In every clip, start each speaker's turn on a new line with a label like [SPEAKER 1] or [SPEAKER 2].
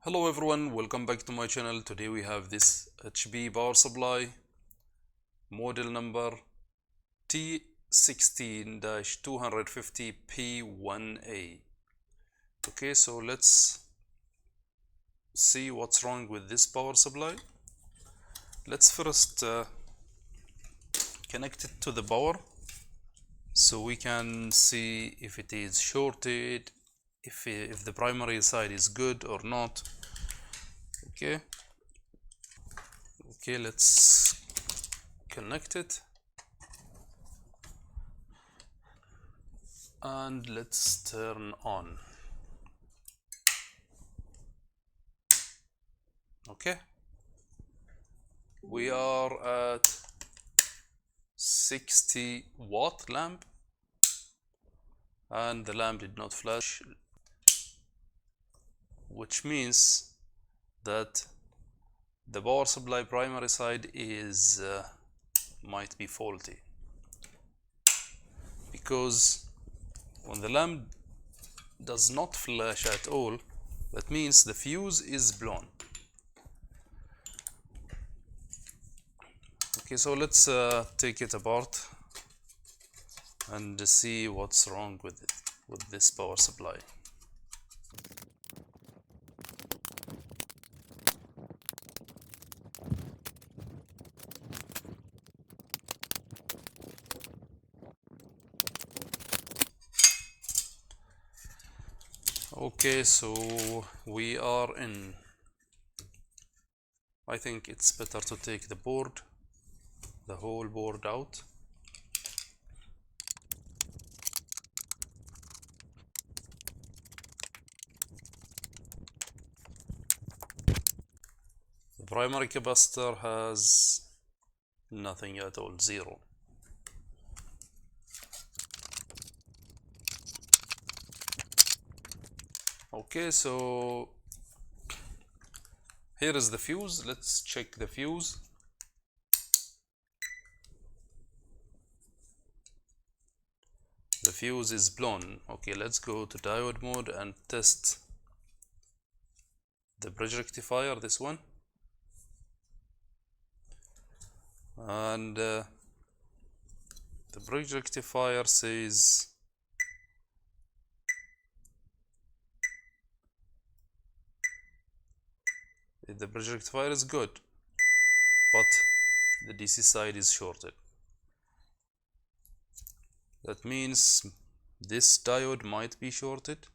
[SPEAKER 1] Hello everyone, welcome back to my channel. Today we have this HP power supply model number D16-250P1A. Okay, so let's see what's wrong with this power supply. Let's first connect it to the power so we can see if it is shorted, if the primary side is good or not. Okay, let's connect it and let's turn on. Okay, we are at 60-watt lamp and the lamp did not flash, which means that the power supply primary side is might be faulty, because when the lamp does not flash at all, that means the fuse is blown. Okay, so let's take it apart and see what's wrong with it, with this power supply. Okay, so we are in. I think it's better to take the board, the whole board out. The primary capacitor has nothing at all, zero. Okay, so here is the fuse. Let's check the fuse. The fuse is blown. Okay, let's go to diode mode and test the bridge rectifier, this one. And the bridge rectifier says the bridge rectifier is good, but the DC side is shorted. That means this diode might be shorted.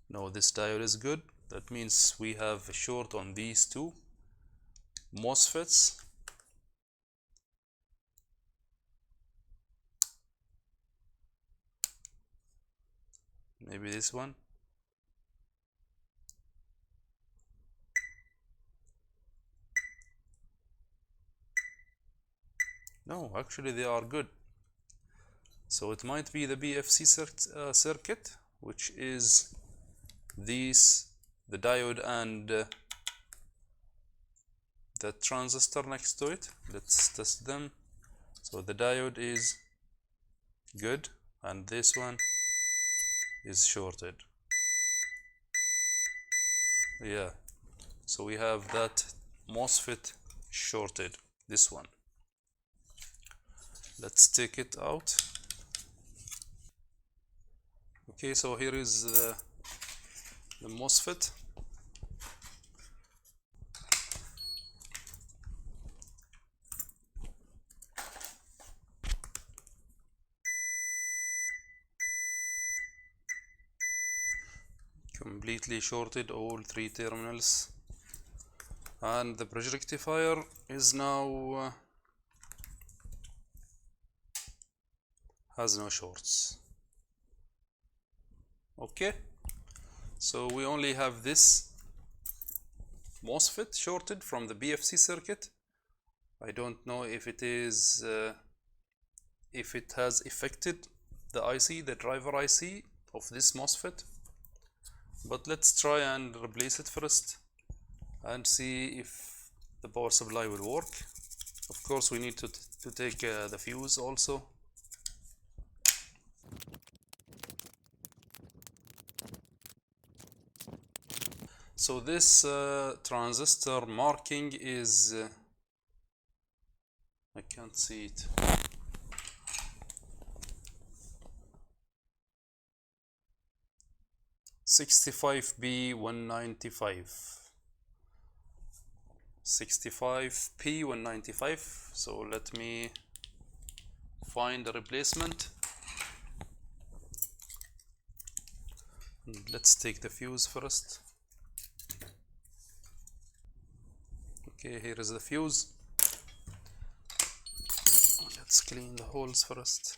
[SPEAKER 1] No, this diode is good. That means we have a short on these two MOSFETs. Maybe this one. No, actually they are good. So it might be the BFC circuit, which is these, the diode and the transistor next to it. Let's test them. So the diode is good and this one is shorted. Yeah, so we have that MOSFET shorted, this one. Let's take it out. Okay, so here is the MOSFET. Completely shorted, all three terminals. And the bridge rectifier is now has no shorts. Okay, so we only have this MOSFET shorted from the BFC circuit. I don't know if it is if it has affected the IC, the driver IC of this MOSFET, but let's try and replace it first and see if the power supply will work. Of course, we need to take the fuse also. So this transistor marking is I can't see it. (65P195). 65P195. So let me find a replacement. Let's take the fuse first. Okay, here is the fuse. Let's clean the holes first.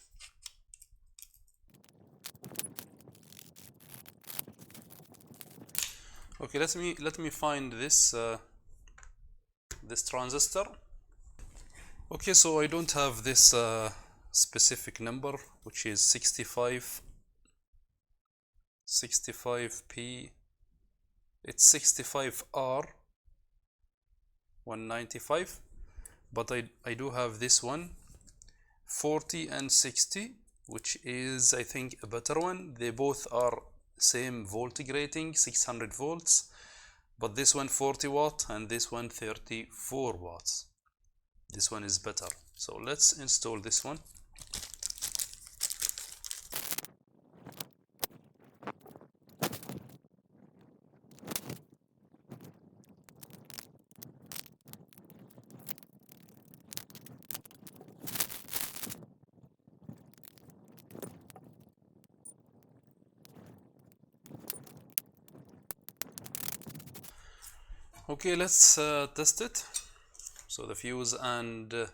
[SPEAKER 1] Okay, let me find this this transistor. Okay, so I don't have this specific number, which is 65P. It's 65R195, but I do have this one, 40 and 60, which is, I think, a better one. They both are same voltage rating, 600 volts, but this one 40 watt and this one 34 watts. This one is better. So let's install this one. Okay, let's test it. So the fuse and the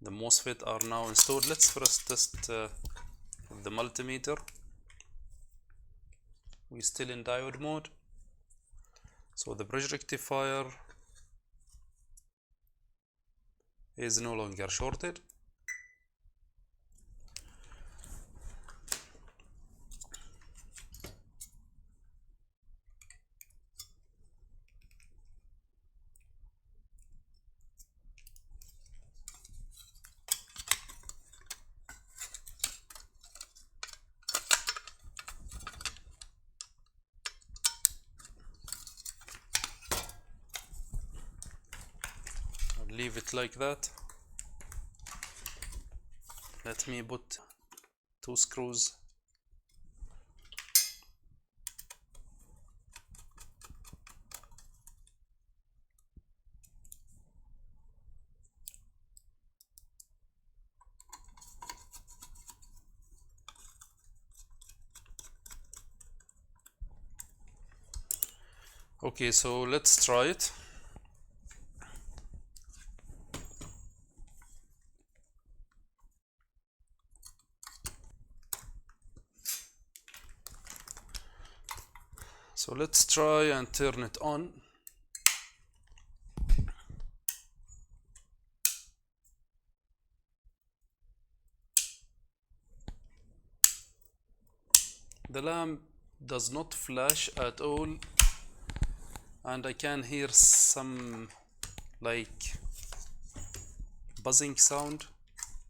[SPEAKER 1] MOSFET are now installed. Let's first test the multimeter. We're still in diode mode. So the bridge rectifier is no longer shorted. Leave it like that. Let me put 2 screws. Okay, so let's try it. So let's try and turn it on. The lamp does not flash at all, and I can hear some like buzzing sound.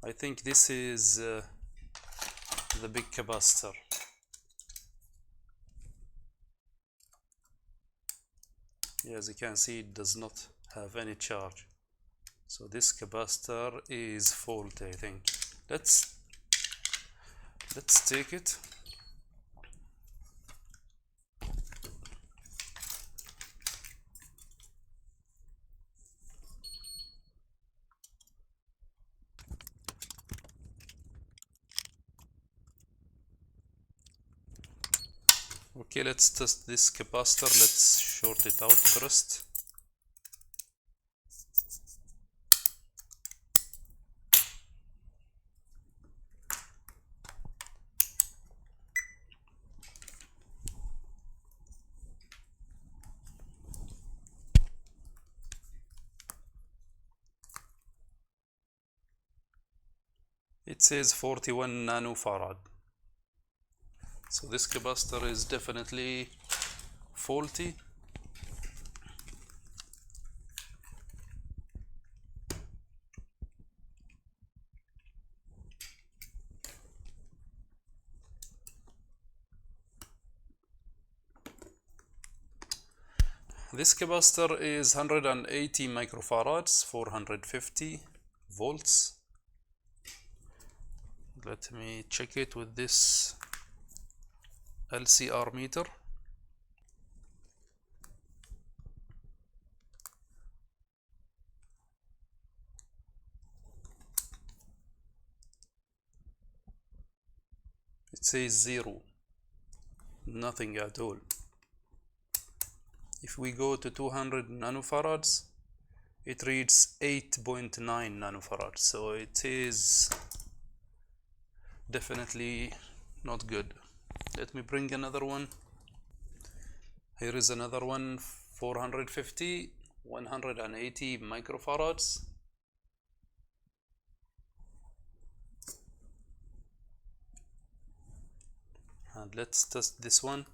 [SPEAKER 1] I think this is the big capacitor. As you can see, it does not have any charge. So this capacitor is faulty, I think. Let's take it. Okay, let's test this capacitor. Let's short it out first. It says 41 nanofarad. So this capacitor is definitely faulty. This capacitor is 180 microfarads, 450 volts. Let me check it with this LCR meter. It says 0, nothing at all. If we go to 200 nanofarads, it reads 8.9 nanofarads, so it is definitely not good. Let me bring another one. Here is another one, 450, 180 microfarads. And let's test this one.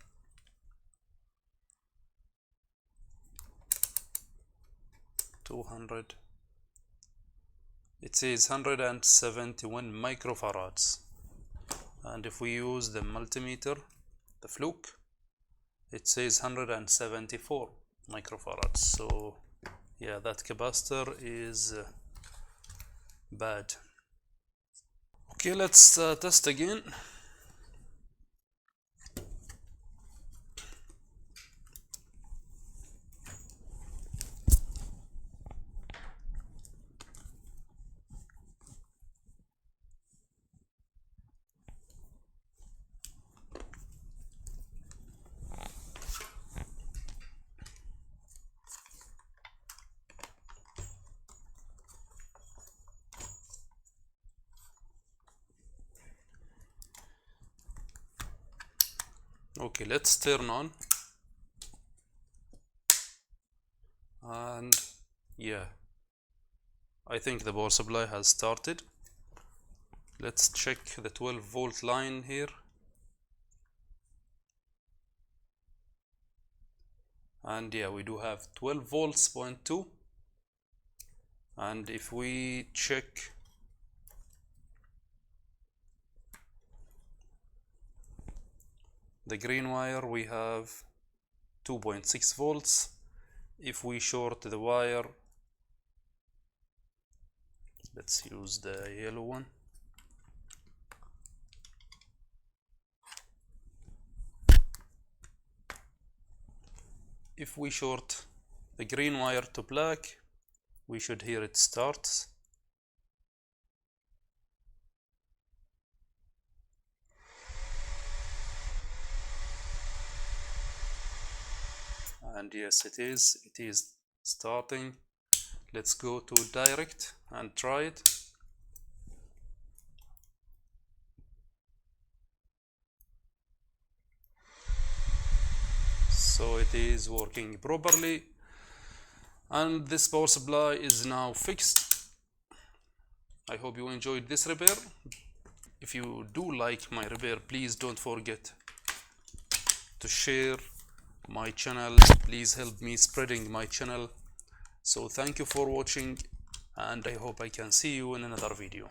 [SPEAKER 1] It says 171 microfarads, and if we use the multimeter, the Flux, it says 174 microfarads. So yeah, that capacitor is bad. Okay, let's test again. Okay, let's turn on, and yeah, I think the power supply has started. Let's check the 12 volt line here, and yeah, we do have 12 volts, 0.2. And if we check the green wire, we have 2.6 volts. If we short the wire, let's use the yellow one. If we short the green wire to black, we should hear it starts. And yes, it is starting. Let's go to direct and try it. So it is working properly, and this power supply is now fixed. I hope you enjoyed this repair. If you do like my repair, please don't forget to share my channel. Please help me spreading my channel. So thank you for watching, and I hope I can see you in another video.